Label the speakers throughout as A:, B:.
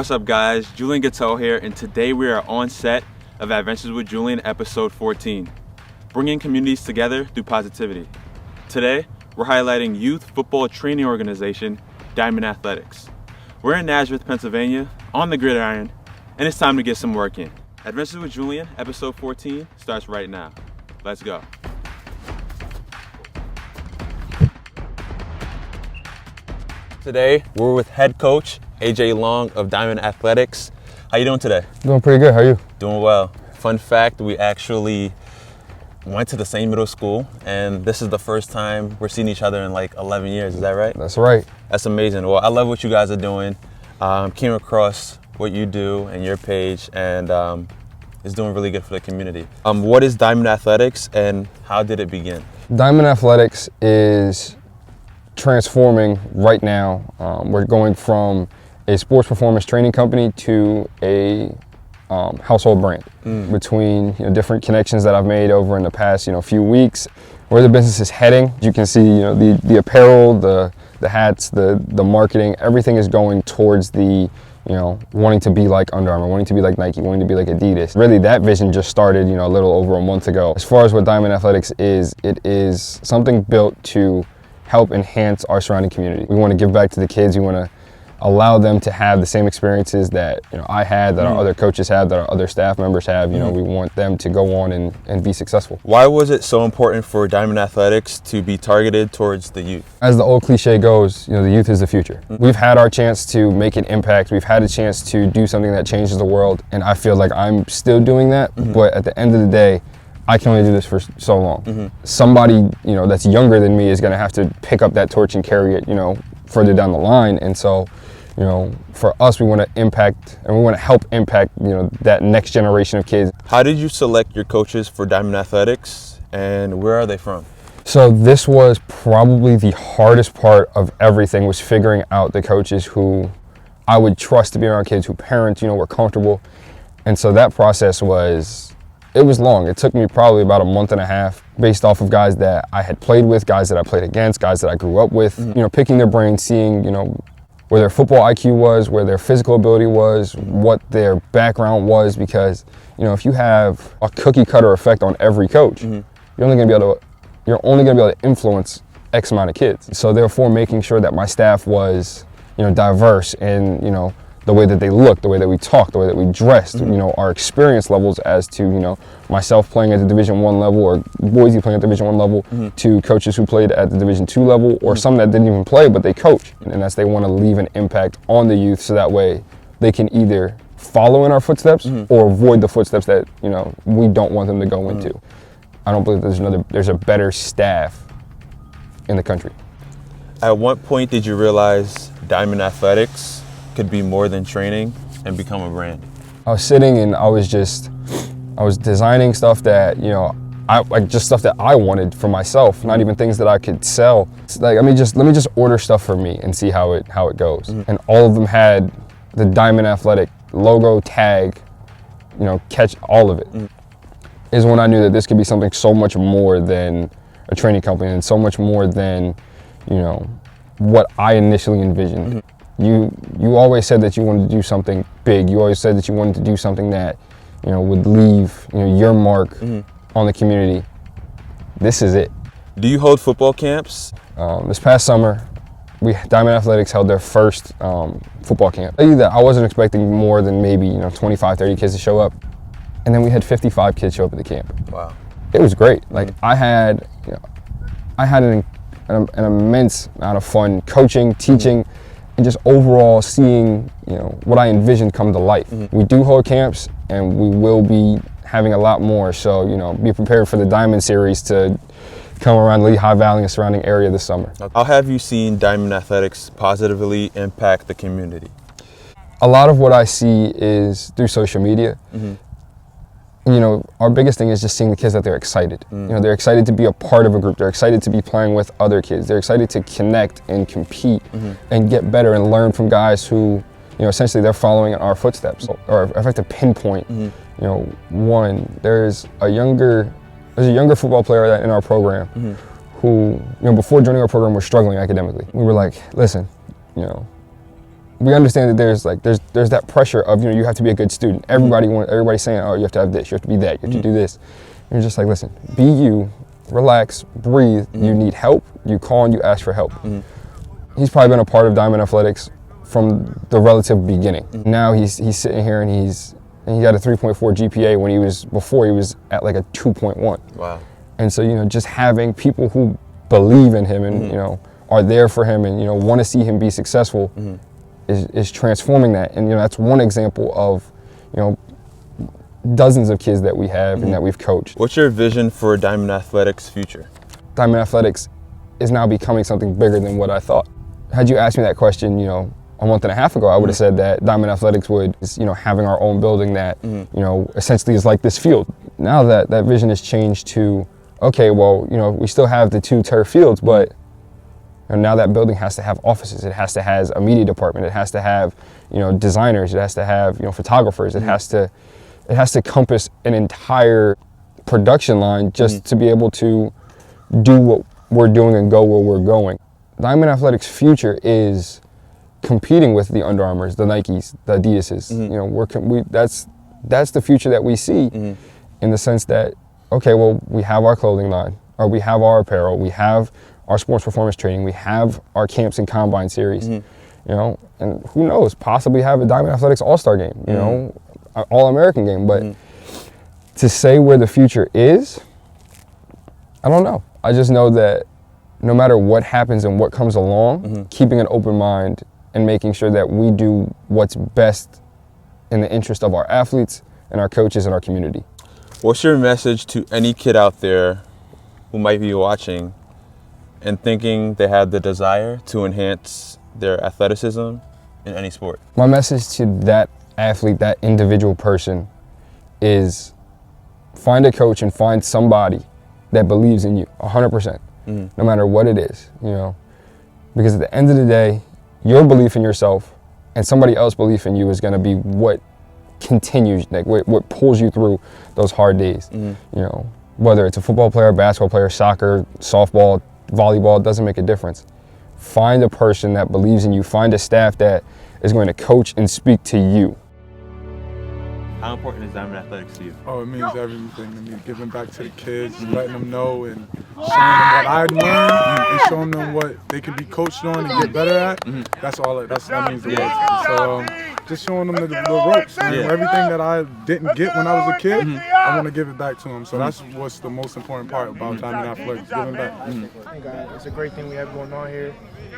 A: What's up guys, Julien Guiteau here, and today we are on set of Adventures with Julien episode 14, bringing communities together through positivity. Today, we're highlighting youth football training organization, Diamond Athletics. We're in Nazareth, Pennsylvania, on the gridiron, and it's time to get some work in. Adventures with Julien episode 14 starts right now. Let's go. Today, we're with head coach AJ Long of Diamond Athletics. How you doing today?
B: Doing pretty good. How are you?
A: Doing well. Fun fact, we actually went to the same middle school, and this is the first time we're seeing each other in like 11 years. Is that right?
B: That's right.
A: That's amazing. Well, I love what you guys are doing. Came across what you do and your page, and it's doing really good for the community. What is Diamond Athletics, and how did it begin? Diamond
B: Athletics is transforming right now. We're going from a sports performance training company to a household brand. Between different connections that I've made over in the past few weeks, where the business is heading. You can see the apparel, the hats, the marketing, everything is going towards the wanting to be like Under Armour, wanting to be like Nike, wanting to be like Adidas. Really, that vision just started a little over a month ago. As far as what Diamond Athletics is, it is something built to help enhance our surrounding community. We want to give back to the kids. We want to allow them to have the same experiences that I had, that our other coaches have, that our other staff members have. We want them to go on and be successful.
A: Why was it so important for Diamond Athletics to be targeted towards the youth?
B: As the old cliche goes, the youth is the future. We've had our chance to make an impact. We've had a chance to do something that changes the world, and I feel like I'm still doing that. But at the end of the day, I can only do this for so long. Somebody that's younger than me is going to have to pick up that torch and carry it further down the line. And so for us, we want to impact, and we want to help impact that next generation of kids.
A: How did you select your coaches for Diamond Athletics, and where are they from?
B: So this was probably the hardest part of everything, was figuring out the coaches who I would trust to be around kids, who parents were comfortable. And so that process was long. It took me probably about a month and a half, based off of guys that I had played with, guys that I played against, guys that I grew up with, picking their brains, seeing, where their football IQ was, where their physical ability was, what their background was, because, if you have a cookie cutter effect on every coach, you're only gonna be able to influence X amount of kids. So therefore, making sure that my staff was, diverse in, the way that they looked, the way that we talked, the way that we dressed, our experience levels, as to, myself playing at the Division I level, or Boise playing at the Division I level, to coaches who played at the Division II level, or some that didn't even play, but they coach. And that's, they want to leave an impact on the youth, so that way they can either follow in our footsteps or avoid the footsteps that, we don't want them to go into. I don't believe there's a better staff in the country.
A: At what point did you realize Diamond Athletics could be more than training and become a brand?
B: I was sitting and I was designing stuff that, just stuff that I wanted for myself, not even things that I could sell. It's like, let me just order stuff for me and see how it goes. And all of them had the Diamond Athletic logo, tag, catch, all of it. Is when I knew that this could be something so much more than a training company, and so much more than, what I initially envisioned. You always said that you wanted to do something big. You always said that you wanted to do something that, would leave, your mark on the community. This is it.
A: Do you hold football camps?
B: This past summer, Diamond Athletics held their first football camp. I tell you that I wasn't expecting more than maybe 25, 30 kids to show up, and then we had 55 kids show up at the camp. Wow. It was great. Like I had an immense amount of fun coaching, teaching, and just overall seeing, what I envisioned come to life. We do hold camps, and we will be having a lot more. So, be prepared for the Diamond Series to come around Lehigh Valley and surrounding area this summer.
A: How have you seen Diamond Athletics positively impact the community?
B: A lot of what I see is through social media. Our biggest thing is just seeing the kids that they're excited. They're excited to be a part of a group. They're excited to be playing with other kids. They're excited to connect and compete and get better and learn from guys who, essentially they're following in our footsteps. Or if I have to pinpoint, there's a younger football player in our program who, before joining our program, was struggling academically. We were like, listen, we understand that there's that pressure of, you have to be a good student. Everybody's saying, oh, you have to have this, you have to be that, you have to do this. And you're just like, listen, be you, relax, breathe. You need help, you call and you ask for help. He's probably been a part of Diamond Athletics from the relative beginning. Now he's sitting here and he got a 3.4 GPA before he was at like a 2.1.
A: Wow. And
B: so, just having people who believe in him and, are there for him and, want to see him be successful is transforming that. And, that's one example of, dozens of kids that we have and that we've coached.
A: What's your vision for Diamond Athletics' future?
B: Diamond Athletics is now becoming something bigger than what I thought. Had you asked me that question, a month and a half ago, I would have said that Diamond Athletics is, having our own building that, essentially is like this field. Now that vision has changed to, okay, well, we still have the 2 turf fields, but now that building has to have offices. It has to have a media department. It has to have, designers. It has to have, photographers. It has to encompass an entire production line just to be able to do what we're doing and go where we're going. Diamond Athletics' future is competing with the Under Armours, the Nikes, the Adidases. That's the future that we see in the sense that, okay, well, we have our clothing line, or we have our apparel, we have our sports performance training, we have our camps and combine series, and who knows, possibly have a Diamond Athletics All-Star game, an All-American game, but to say where the future is, I don't know. I just know that no matter what happens and what comes along, keeping an open mind and making sure that we do what's best in the interest of our athletes and our coaches and our community.
A: What's your message to any kid out there who might be watching and thinking they have the desire to enhance their athleticism in any sport?
B: My message to that athlete, that individual person, is find a coach and find somebody that believes in you 100%, no matter what it is, because at the end of the day, your belief in yourself and somebody else's belief in you is going to be what continues, what pulls you through those hard days. Whether it's a football player, basketball player, soccer, softball, volleyball, it doesn't make a difference. Find a person that believes in you. Find a staff that is going to coach and speak to you.
A: How important is Diamond Athletics to you?
C: Oh, it means everything. It means giving back to the kids, letting them know and showing them what I learned and showing them what they can be coached on and get better at. That means the world to me. So just showing them the ropes and everything that I didn't get when I was a kid, I want to give it back to them. So that's what's the most important part about Diamond Athletics, giving back.
D: I think it's a great thing we have going on here.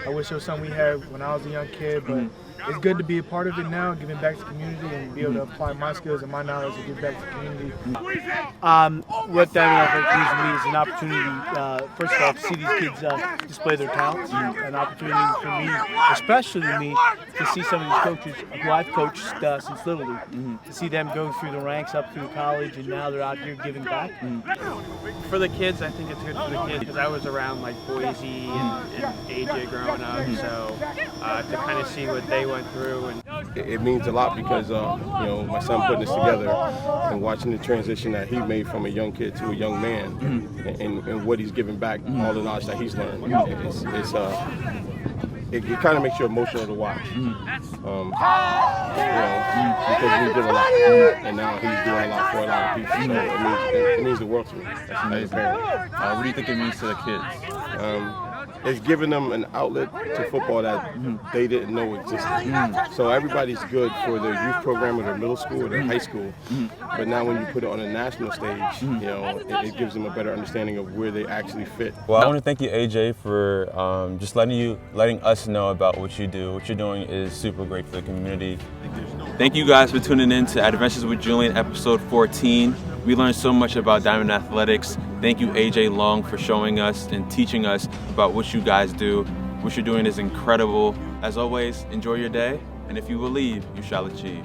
D: I wish it was something we had when I was a young kid, but it's good to be a part of it now, giving back to the community and be able to apply my skills and my knowledge and give back to the community.
E: What Diamond Athletics means to me is an opportunity, first of all, to see these kids display their talents, an opportunity for me, especially me, to see some of these coaches who I've coached since Little League, to see them go through the ranks up through college and now they're out here giving back.
F: For the kids, I think it's good for the kids because I was around like Boise and AJ growing up, so to kind of see what they went through. And
G: it means a lot because my son putting this together and watching the transition that he made from a young kid to a young man, and what he's giving back, all the knowledge that he's learned. It kind of makes you emotional to watch, because he did a lot, and now he's doing a lot for a lot of people. So it means the world to me. As a parent.
A: What do you think it means to the kids?
G: It's giving them an outlet to football that they didn't know existed. So everybody's good for their youth program or their middle school or their high school, but now when you put it on a national stage, it gives them a better understanding of where they actually fit.
A: Well, I want to thank you, AJ, for just letting us know about what you do. What you're doing is super great for the community. Thank you guys for tuning in to Adventures with Julien, episode 14. We learned so much about Diamond Athletics. Thank you, AJ Long, for showing us and teaching us about what you guys do. What you're doing is incredible. As always, enjoy your day, and if you believe, you shall achieve.